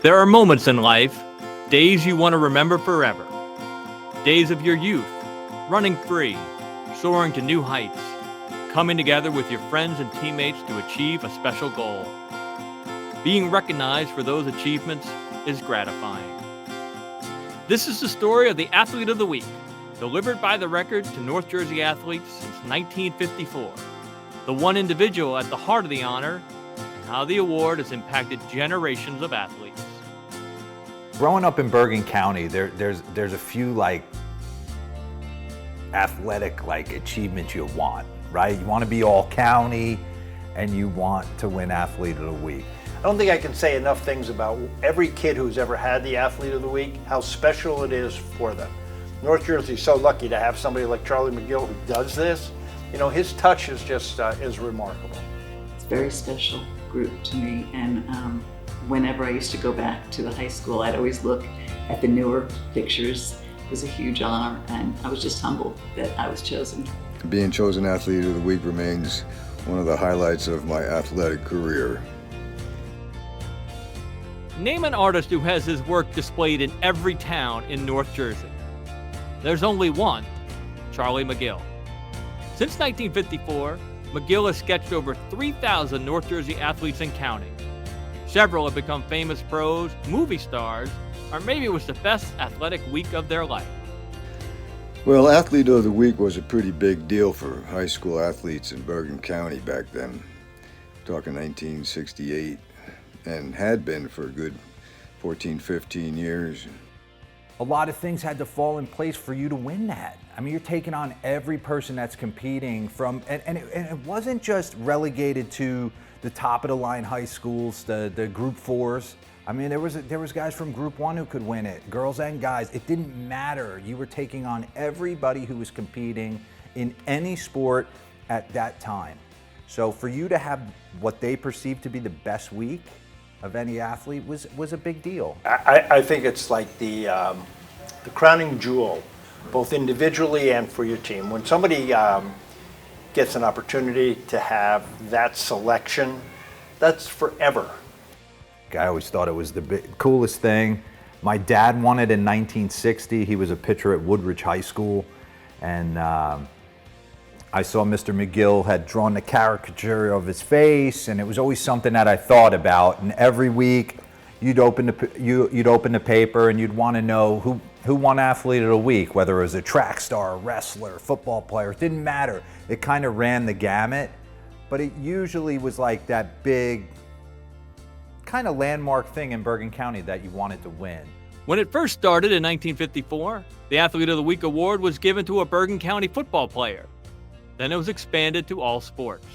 There are moments in life, days you want to remember forever. Days of your youth, running free, soaring to new heights, coming together with your friends and teammates to achieve a special goal. Being recognized for those achievements is gratifying. This is the story of the Athlete of the Week, delivered by the record to North Jersey athletes since 1954. The one individual at the heart of the honor, and how the award has impacted generations of athletes. Growing up in Bergen County, there's a few athletic achievements you want, right? You want to be all county and you want to win Athlete of the Week. I don't think I can say enough things about every kid who's ever had the Athlete of the Week, how special it is for them. North Jersey's so lucky to have somebody like Charlie McGill who does this. You know, his touch is just is remarkable. It's a very special group to me, and whenever I used to go back to the high school, I'd always look at the newer pictures. It was a huge honor, and I was just humbled that I was chosen. Being chosen Athlete of the Week remains one of the highlights of my athletic career. Name an artist who has his work displayed in every town in North Jersey. There's only one, Charlie McGill. Since 1954, McGill has sketched over 3,000 North Jersey athletes and counting. Several have become famous pros, movie stars, or maybe it was the best athletic week of their life. Well, Athlete of the Week was a pretty big deal for high school athletes in Bergen County back then. Talking 1968, and had been for a good 14, 15 years. A lot of things had to fall in place for you to win that. I mean, you're taking on every person that's competing from, and it wasn't just relegated to the top of the line high schools, the group fours. I mean, there was guys from group one who could win it, girls and guys. It didn't matter. You were taking on everybody who was competing in any sport at that time. So for you to have what they perceived to be the best week of any athlete was a big deal. I think it's like the crowning jewel, both individually and for your team. When somebody gets an opportunity to have that selection, that's forever. I always thought it was the coolest thing. My dad won it in 1960. He was a pitcher at Woodridge High School, and I saw Mr. McGill had drawn the caricature of his face, and it was always something that I thought about. And every week, you'd open the paper and you'd want to know who won Athlete of the Week, whether it was a track star, a wrestler, football player. It didn't matter. It kind of ran the gamut, but it usually was like that big kind of landmark thing in Bergen County that you wanted to win. When it first started in 1954, the Athlete of the Week award was given to a Bergen County football player. Then it was expanded to all sports.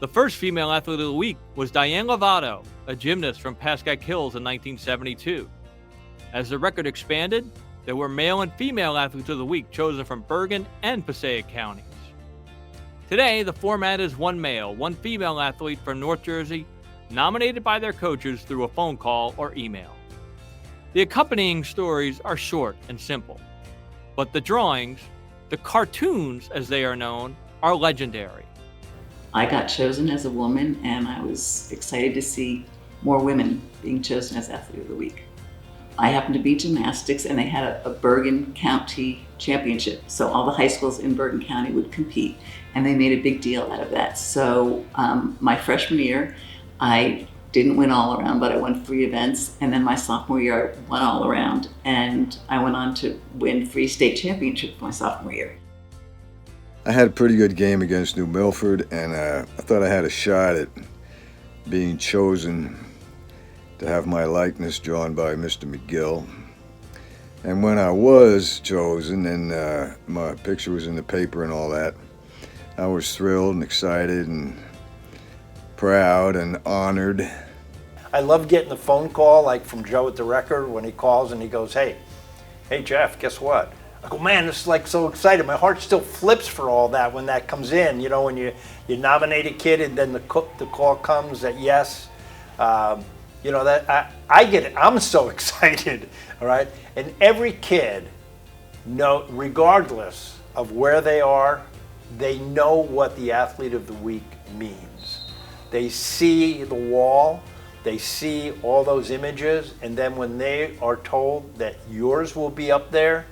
The first female Athlete of the Week was Diane Lovato, a gymnast from Pascack Hills in 1972. As the record expanded, there were male and female Athletes of the Week chosen from Bergen and Passaic counties. Today, the format is one male, one female athlete from North Jersey, nominated by their coaches through a phone call or email. The accompanying stories are short and simple, but the drawings, the cartoons as they are known, are legendary. I got chosen as a woman, and I was excited to see more women being chosen as Athlete of the Week. I happened to be gymnastics, and they had a Bergen County championship, so all the high schools in Bergen County would compete, and they made a big deal out of that. So my freshman year, I didn't win all around, but I won 3 events, and then my sophomore year I won all around, and I went on to win 3 state championships my sophomore year. I had a pretty good game against New Milford, and I thought I had a shot at being chosen to have my likeness drawn by Mr. McGill. And when I was chosen and my picture was in the paper and all that, I was thrilled and excited and proud and honored. I love getting the phone call like from Joe at the record when he calls and he goes, hey Jeff, guess what? I go, man, this is like so excited. My heart still flips for all that when that comes in. You know, when you nominate a kid and then the call comes that yes. You know, that I get it. I'm so excited, all right? And every kid, regardless of where they are, they know what the Athlete of the Week means. They see the wall they see all those images, and then when they are told that yours will be up there,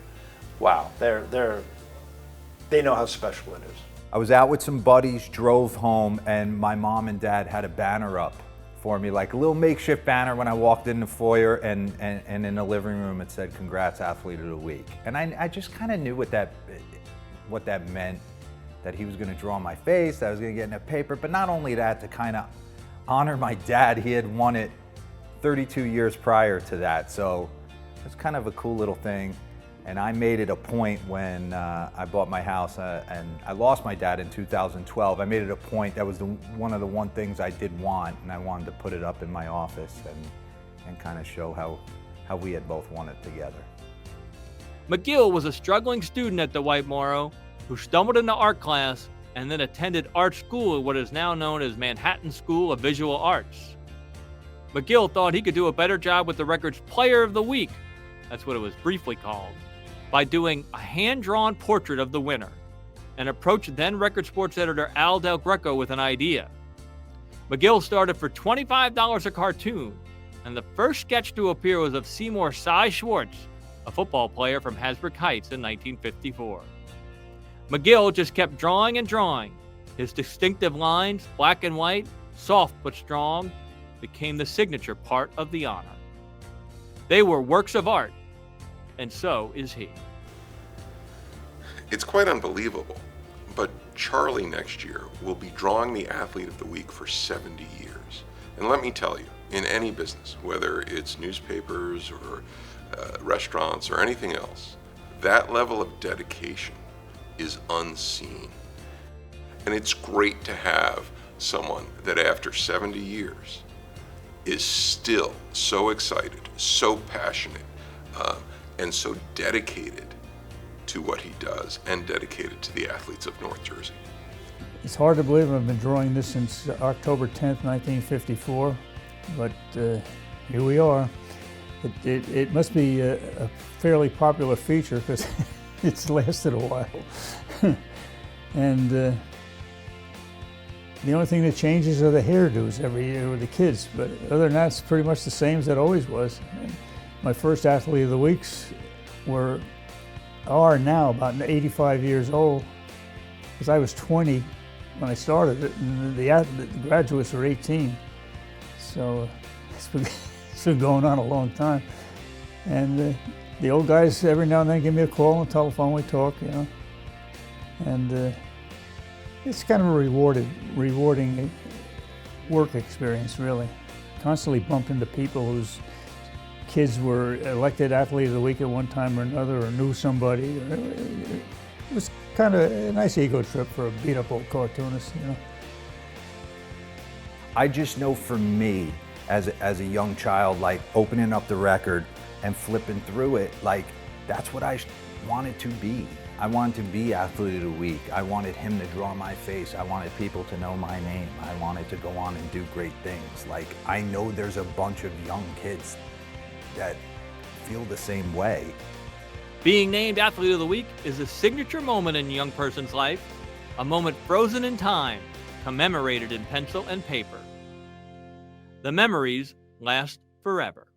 wow, they know how special it is. I was out with some buddies, drove home, and my mom and dad had a banner up for me, like a little makeshift banner when I walked in the foyer, and in the living room it said, "Congrats, Athlete of the Week." And I just kind of knew what that meant, that he was going to draw my face, that I was going to get in a paper, but not only that, to kind of honor my dad. He had won it 32 years prior to that, so it's kind of a cool little thing. And I made it a point when I bought my house and I lost my dad in 2012. I made it a point, that was one of the things I did want, and I wanted to put it up in my office and kind of show how we had both won it together. McGill was a struggling student at Dwight Morrow who stumbled into art class and then attended art school at what is now known as Manhattan School of Visual Arts. McGill thought he could do a better job with the record's Player of the Week, that's what it was briefly called, by doing a hand-drawn portrait of the winner, and approached then record sports editor Al Del Greco with an idea. McGill started for $25 a cartoon, and the first sketch to appear was of Seymour Cy Schwartz, a football player from Hasbrook Heights in 1954. McGill just kept drawing and drawing. His distinctive lines, black and white, soft but strong, became the signature part of the honor. They were works of art, and so is he. It's quite unbelievable, but Charlie next year will be drawing the Athlete of the Week for 70 years. And let me tell you, in any business, whether it's newspapers or restaurants or anything else, that level of dedication is unseen. And it's great to have someone that after 70 years is still so excited, so passionate, and so dedicated to what he does and dedicated to the athletes of North Jersey. It's hard to believe I've been drawing this since October 10th, 1954, but here we are. It must be a fairly popular feature because it's lasted a while. And the only thing that changes are the hairdos every year with the kids, but other than that, it's pretty much the same as it always was. My first Athlete of the Weeks are now about 85 years old, because I was 20 when I started it, and the graduates were 18. So it's been going on a long time. And the old guys every now and then give me a call on the telephone, we talk, you know. And it's kind of a rewarding work experience, really. Constantly bump into people whose kids were elected Athlete of the Week at one time or another, or knew somebody. It was kind of a nice ego trip for a beat-up old cartoonist, you know. I just know for me, as a young child, like opening up the record and flipping through it, like that's what I wanted to be. I wanted to be Athlete of the Week. I wanted him to draw my face. I wanted people to know my name. I wanted to go on and do great things. Like, I know there's a bunch of young kids that feel the same way. Being named Athlete of the Week is a signature moment in a young person's life, a moment frozen in time, commemorated in pencil and paper. The memories last forever.